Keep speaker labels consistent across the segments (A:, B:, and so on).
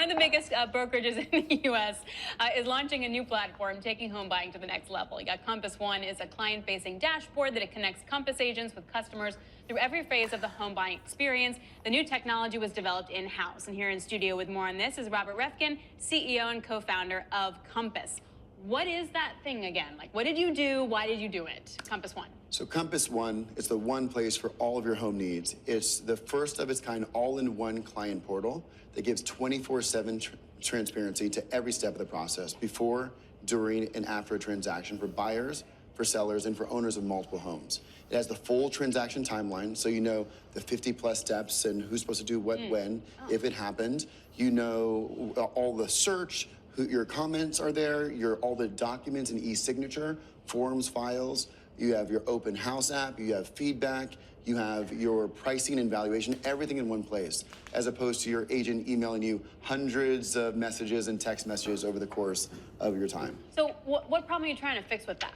A: of the biggest brokerages in the U.S. Is launching a new platform, taking home buying to the next level. You got Compass One is a client-facing dashboard that it connects Compass agents with customers through every phase of the home buying experience. The new technology was developed in-house. And here in studio with more on this is Robert Reffkin, CEO and co-founder of Compass. What is that thing again? Like, what did you do? Why did you do it? Compass One.
B: So Compass One is the one place for all of your home needs. It's the first of its kind all-in-one client portal that gives 24/7 transparency to every step of the process, before, during, and after a transaction, for buyers, for sellers, and for owners of multiple homes. It has the full transaction timeline, so you know the 50-plus steps and who's supposed to do what when, if it happened. You know all the search, your comments are there, all the documents and e-signature, forms, files. You have your open house app, you have feedback, you have your pricing and valuation, everything in one place, as opposed to your agent emailing you hundreds of messages and text messages over the course of your time.
A: So what problem are you trying to fix with that?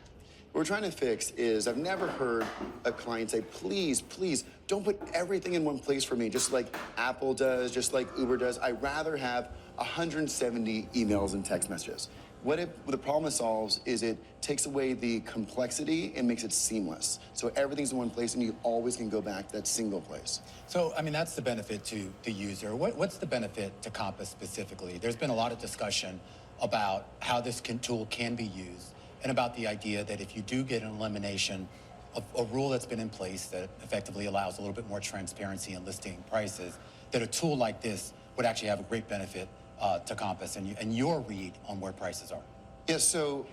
B: What we're trying to fix is, I've never heard a client say, please, please, don't put everything in one place for me, just like Apple does, just like Uber does. I'd rather have 170 emails and text messages. What the problem it solves is it takes away the complexity and makes it seamless. So everything's in one place and you always can go back to that single place.
C: So, I mean, that's the benefit to the user. What's the benefit to Compass specifically? There's been a lot of discussion about how this tool can be used, and about the idea that if you do get an elimination of a rule that's been in place that effectively allows a little bit more transparency in listing prices, that a tool like this would actually have a great benefit to Compass and your read on where prices are.
B: Yeah, so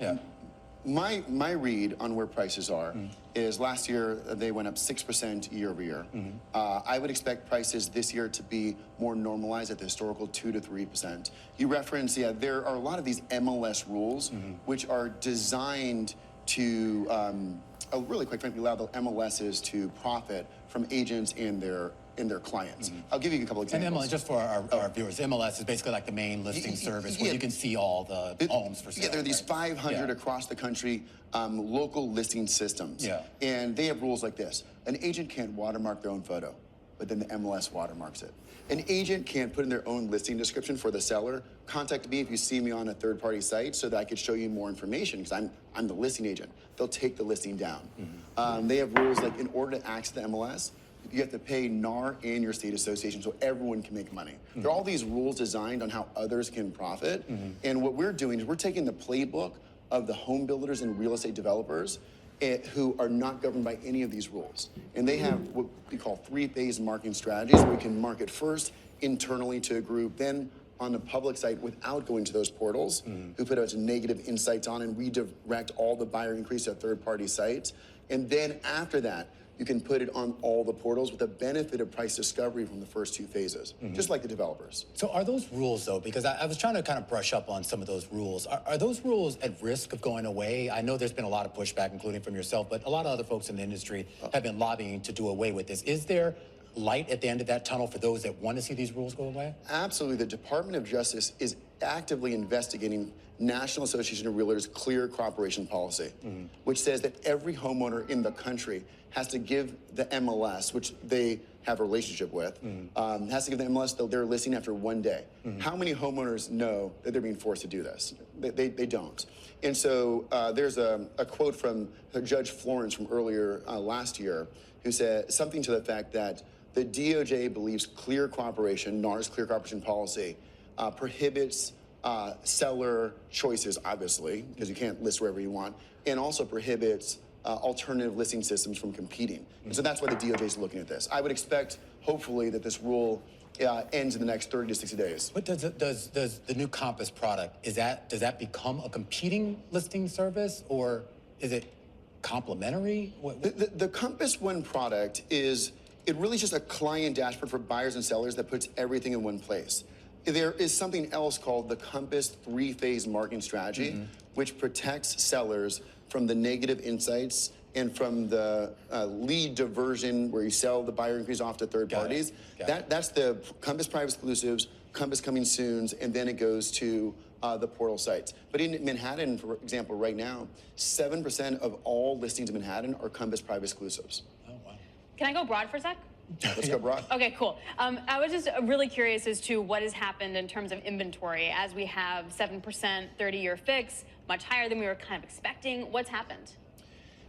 B: my read on where prices are is last year they went up 6% year over year. I would expect prices this year to be more normalized at the historical 2 to 3%. You referenced, there are a lot of these MLS rules which are designed to really, quite frankly, allow the MLSs to profit from agents and their clients. I'll give you a couple examples.
C: And MLS, just for our viewers, MLS is basically like the main listing service where you can see all the homes for sale.
B: Yeah, there are these 500 across the country local listing systems.
C: Yeah.
B: And they have rules like this. An agent can't watermark their own photo, but then the MLS watermarks it. An agent can't put in their own listing description for the seller. Contact me if you see me on a third-party site so that I could show you more information, because I'm the listing agent. They'll take the listing down. They have rules like, in order to access the MLS, you have to pay NAR and your state association so everyone can make money. There are all these rules designed on how others can profit. And what we're doing is we're taking the playbook of the home builders and real estate developers who are not governed by any of these rules. And they have what we call 3-phase marketing strategies, where we can market first internally to a group, then on the public site without going to those portals who put out negative insights on and redirect all the buyer increase to third-party sites. And then after that, you can put it on all the portals with the benefit of price discovery from the first 2 phases, just like the developers.
C: So are those rules, though, because I was trying to kind of brush up on some of those rules. Are those rules at risk of going away? I know there's been a lot of pushback, including from yourself, but a lot of other folks in the industry have been lobbying to do away with this. Is there light at the end of that tunnel for those that want to see these rules go away?
B: Absolutely. The Department of Justice is actively investigating National Association of Realtors' clear cooperation policy, which says that every homeowner in the country has to give the MLS, which they have a relationship with, has to give the MLS their listing after 1 day. How many homeowners know that they're being forced to do this? They don't. And so there's a quote from Judge Florence from earlier last year, who said something to the effect that the DOJ believes clear cooperation, NAR's clear cooperation policy, prohibits seller choices, obviously, because you can't list wherever you want, and also prohibits alternative listing systems from competing. And so that's why the DOJ is looking at this. I would expect, hopefully, that this rule ends in the next 30 to 60 days.
C: But does the new Compass product, does that become a competing listing service, or is it complementary?
B: The Compass One product is, it really is just a client dashboard for buyers and sellers that puts everything in one place. There is something else called the Compass 3-phase marketing strategy, which protects sellers from the negative insights and from the lead diversion where you sell the buyer increase off to third parties. That's the Compass Private Exclusives, Compass Coming Soons, and then it goes to the portal sites. But in Manhattan, for example, right now, 7% of all listings in Manhattan are Compass Private Exclusives.
A: Can I go broad for a sec?
B: Let's go, Brock.
A: Okay, cool. I was just really curious as to what has happened in terms of inventory as we have 7% 30-year fix, much higher than we were kind of expecting. What's happened?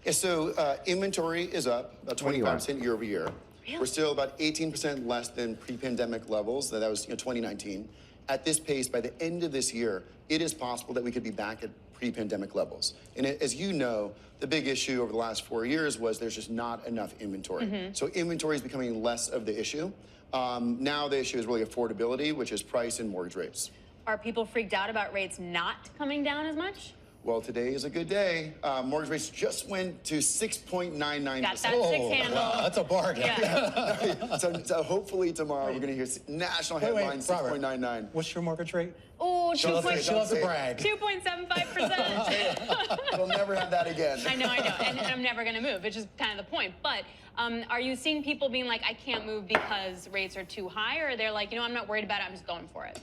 B: Yeah, so inventory is up about 25% year over year.
A: Really?
B: We're still about 18% less than pre-pandemic levels. That was 2019. At this pace, by the end of this year, it is possible that we could be back at pre-pandemic levels. And as you know, the big issue over the last 4 years was there's just not enough inventory. So inventory is becoming less of the issue. Now the issue is really affordability, which is price and mortgage rates.
A: Are people freaked out about rates not coming down as much?
B: Well, today is a good day. Mortgage rates just went to 6.99%.
A: Got that six handle.
C: Wow, that's a bargain.
A: Yeah.
B: So hopefully tomorrow we're going to hear national headlines, 6.99.
C: What's your mortgage rate?
A: Oh,
C: She loves to brag.
A: 2.75%.
B: We'll never have that again.
A: I know. And I'm never going to move, which is kind of the point. But are you seeing people being like, I can't move because rates are too high? Or they're like, I'm not worried about it, I'm just going for it?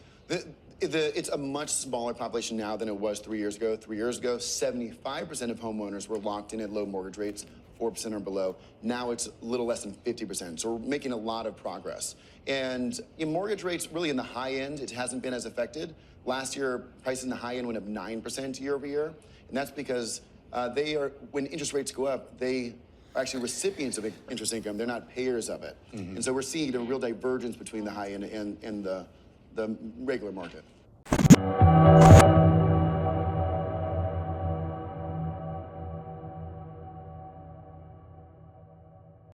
B: It's a much smaller population now than it was 3 years ago. 3 years ago, 75% of homeowners were locked in at low mortgage rates, 4% or below. Now it's a little less than 50%. So we're making a lot of progress. And in mortgage rates, really in the high end, it hasn't been as affected. Last year, prices in the high end went up 9% year over year. And that's because when interest rates go up, they are actually recipients of interest income. They're not payers of it. And so we're seeing a real divergence between the high end and the regular market.